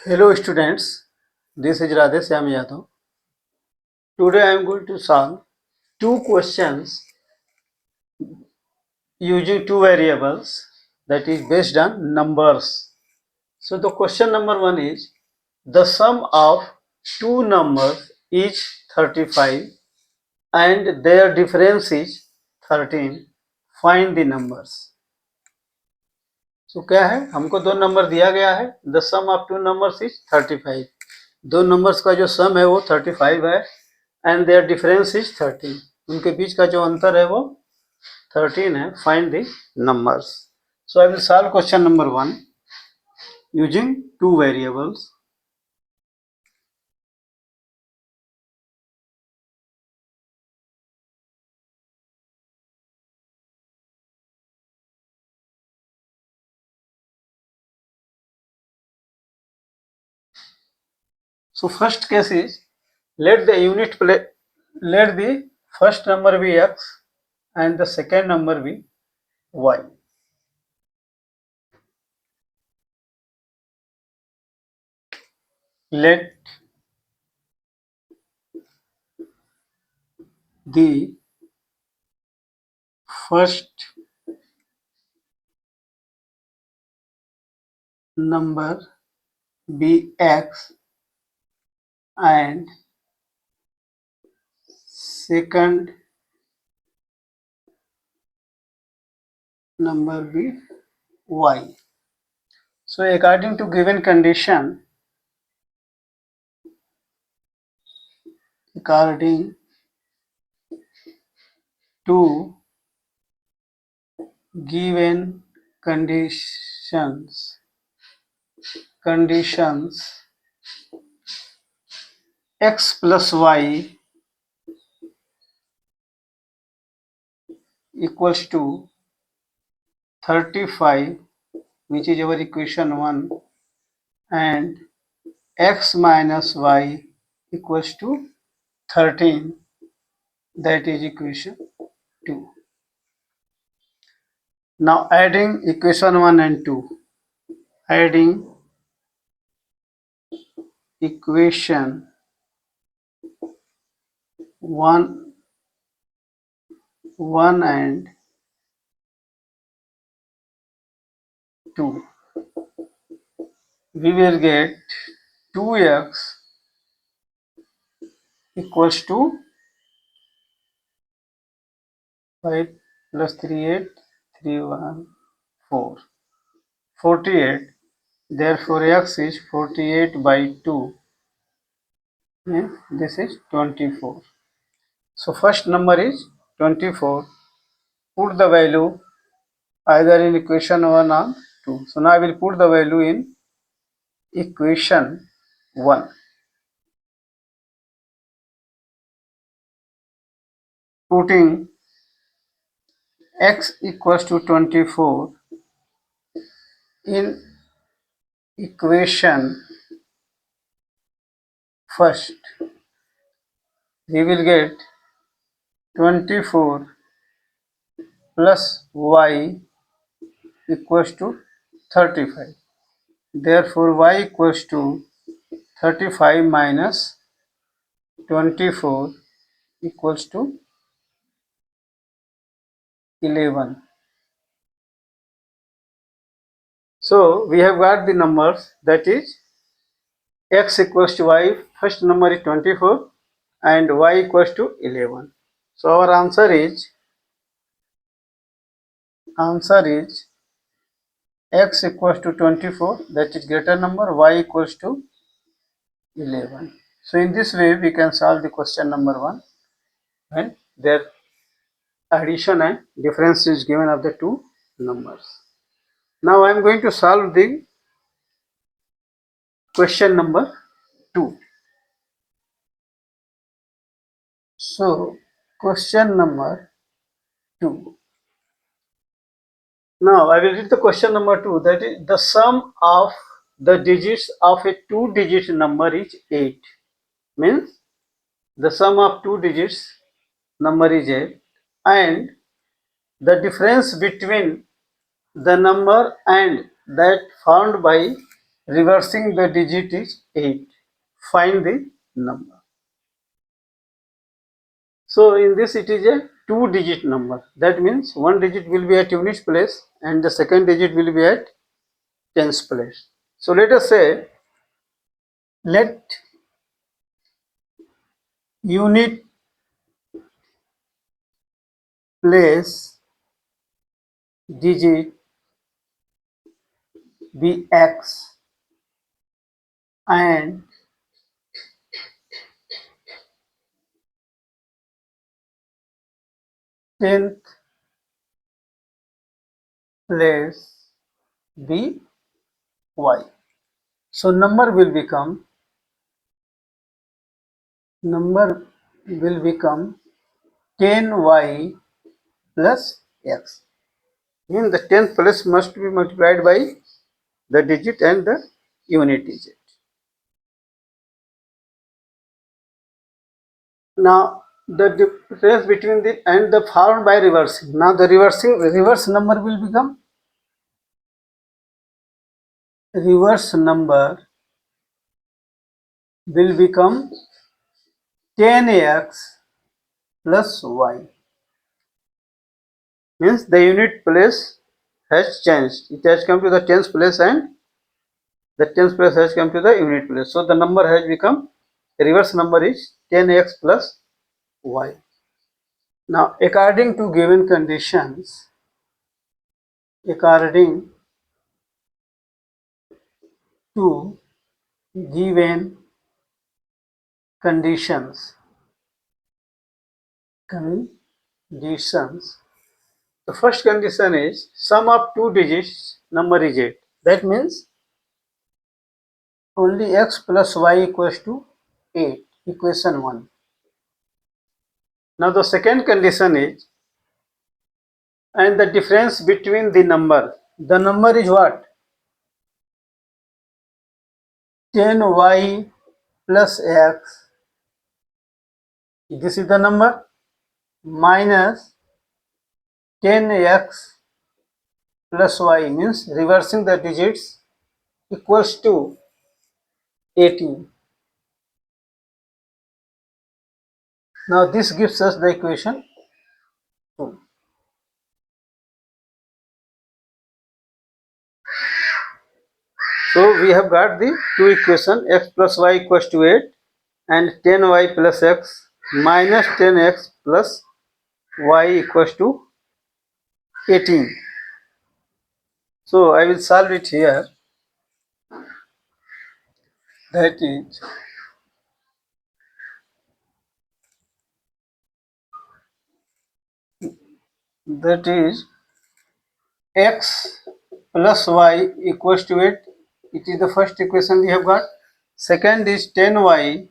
Hello students, this is Radheshyam Yadav. Today I am going to solve two questions using two variables, that is based on numbers. So the question number one is, the sum of two numbers is 35 and their difference is 13. Find the numbers. So क्या है, हमको दो number दिया गया है. The sum of two numbers is 35. दो numbers का जो सम है वो 35 है एंड देयर डिफरेंस इज 13. उनके बीच का जो अंतर है वो 13 है. Find the numbers. So I will solve question number 1 using two variables. So first case is, let the first number be x and the second number be y. Let the first number be x and second number be y. So according to given condition, according to given conditions x plus y equals to 35, which is our equation 1, and x minus y equals to 13, that is equation 2. Now adding equation 1 and 2, adding equation 1 and 2, we will get 2x equals to 5 plus 3 8 3 1 4 48. Therefore x is 48 by 2 and this is 24. So first number is 24. Put the value either in equation 1 or 2. So now I will put the value in equation 1. Putting x equals to 24 in equation first, we will get 24 plus y equals to 35. Therefore y equals to 35 minus 24 equals to 11. So we have got the numbers, that is x equals to y, first number is 24 and y equals to 11. So our answer is x equals to 24, that is greater number, y equals to 11. So in this way we can solve the question number 1 when their addition and difference is given of the two numbers. Now I am going to solve the question number 2. So question number 2. Now I will read the question number 2, that is the sum of the digits of a two-digit number is 8. Means the sum of two digits number is 8 and the difference between the number and that found by reversing the digit is 8. Find the number. So in this it is a 2-digit number. That means one digit will be at units place and the second digit will be at tens place. So let us say, let unit place digit be x and tenth place be y. So number will become 10y plus x. Means the 10th place must be multiplied by the digit and the unit digit. Now the difference between the and the followed by reversing. Now the reverse number will become 10x plus y. Means the unit place has changed. It has come to the tens place and the tens place has come to the unit place. So the number has become, reverse number is 10x plus y. Now according to given conditions, according to given conditions, the first condition is sum of two digits number is 8. That means only x plus y equals to 8, equation 1. Now the second condition is, and the difference between the number is what? 10y plus x, this is the number, minus 10x plus y, means reversing the digits, equals to 18. Now this gives us the equation 2. So we have got the two equation, x plus y equals to 8 and 10y plus x minus 10x plus y equals to 18. So I will solve it here. That is x plus y equals to 8. It is the first equation we have got. Second is 10y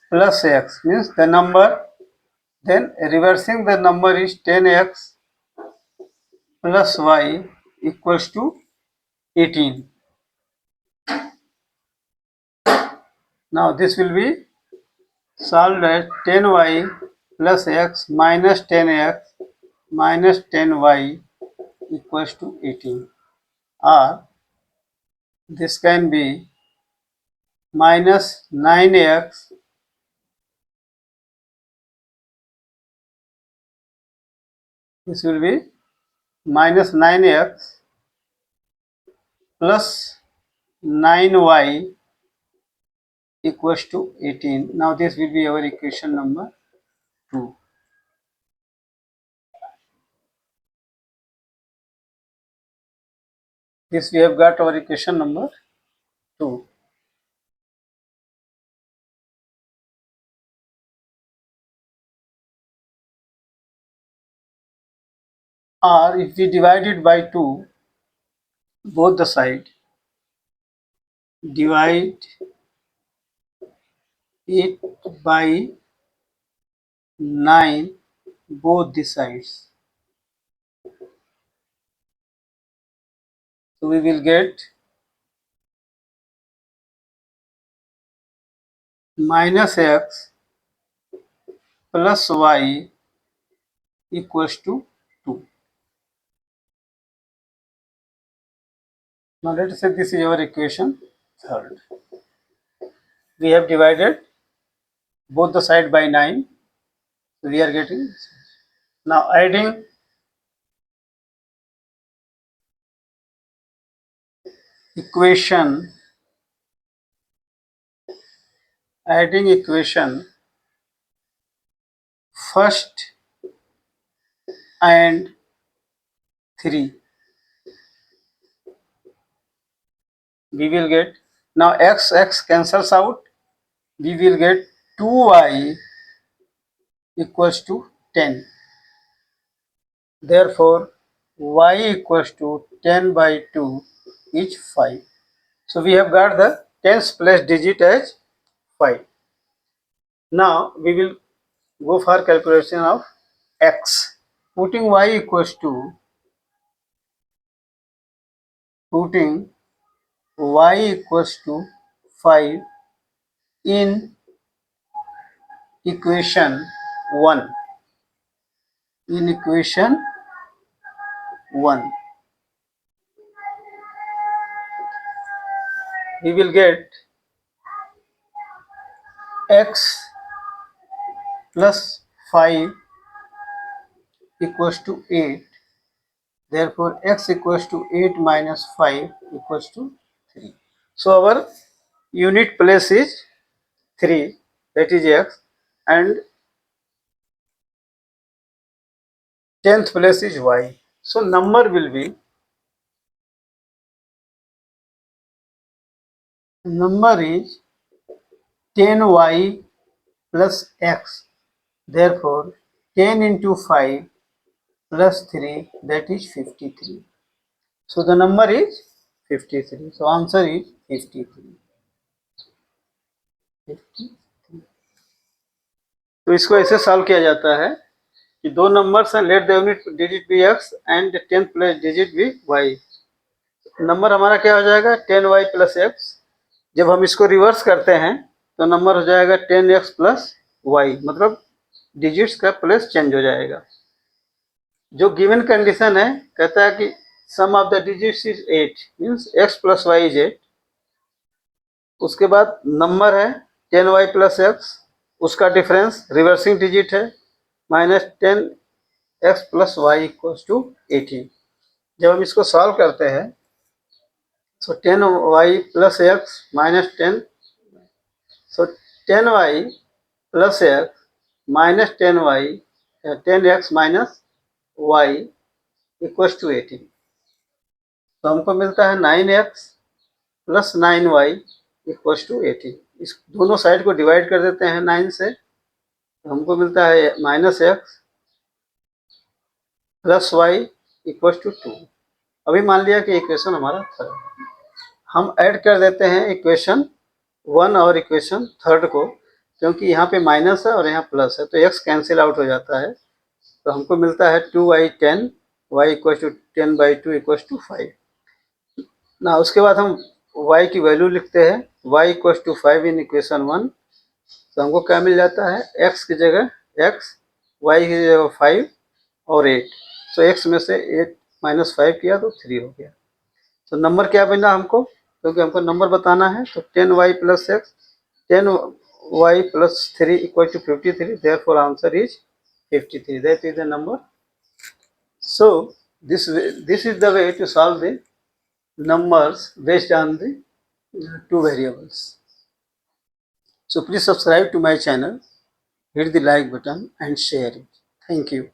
plus x, means the number, then reversing the number is 10x plus y equals to 18. Now this will be solved as 10y plus x minus 10x minus 10y equals to 18, or this can be minus 9x this will be minus 9x plus 9y equals to 18. Now this will be our equation number 2. This we have got our equation number 2. Or if we divide it by 2, both the side, divide it by 9, both the sides. So we will get minus x plus y equals to 2. Now let us say this is our equation third. We have divided both the side by 9. We are getting now adding equation first and 3. We will get now x cancels out. We will get 2y equals to 10. Therefore, y equals to 10 by 2 is 5. So we have got the tens place digit as 5. Now we will go for calculation of x. Putting y equals to 5 in equation 1. In equation 1, we will get x plus 5 equals to 8. Therefore, x equals to 8 minus 5 equals to 3. So our unit place is 3, that is x, and 10th place is y. So number will be 10y plus x. Therefore, 10 into 5 plus 3, that is 53. So the number is 53. So answer is 53. तो इसको ऐसे solve किया जाता है कि दो numbers हैं, let the unit digit be x and 10th place digit be y. Number हमारा क्या हो जाएगा 10y प्लस एक्स. जब हम इसको रिवर्स करते हैं तो नंबर हो जाएगा 10x प्लस वाई, मतलब डिजिट्स का प्लेस चेंज हो जाएगा. जो गिवन कंडीशन है कहता है कि sum of the digits is 8, means x plus y is 8. उसके बाद नंबर है 10y प्लस एक्स, उसका डिफरेंस रिवर्सिंग डिजिट है minus 10x plus y equals to 18. जब हम इसको सॉल्व करते हैं so 10y plus x minus 10, so 10y plus x minus 10x minus y equals to 18. तो हमको मिलता है 9x plus 9y equals to 18. इस दोनों साइड को डिवाइड कर देते हैं 9 से, तो हमको मिलता है minus x plus y equals to 2. अभी मान लिया कि इक्वेशन हमारा थर्ड. हम ऐड कर देते हैं इक्वेशन 1 और इक्वेशन थर्ड को, क्योंकि यहाँ पे माइनस है और यहाँ प्लस है तो x कैंसिल आउट हो जाता है. तो हमको मिलता है 2y 10, y equal to 10 by 2 equal to 5. ना उसके बाद हम y की वैल्यू लिखते हैं, y equal to 5 in equation 1. तो हमको क्या मिल जाता है x की जगह x, y की जगह 5 और 8. तो x में से 8 माइनस 5 किया तो 3 हो गया. तो नंबर क्या बना हमको, क्योंकि हमको नंबर बताना है, तो 10y plus x 10y plus 3 equal to 53. Therefore answer is 53. That is the number. So this is the way to solve the numbers based on the two variables. So please subscribe to my channel, hit the like button and share it. Thank you.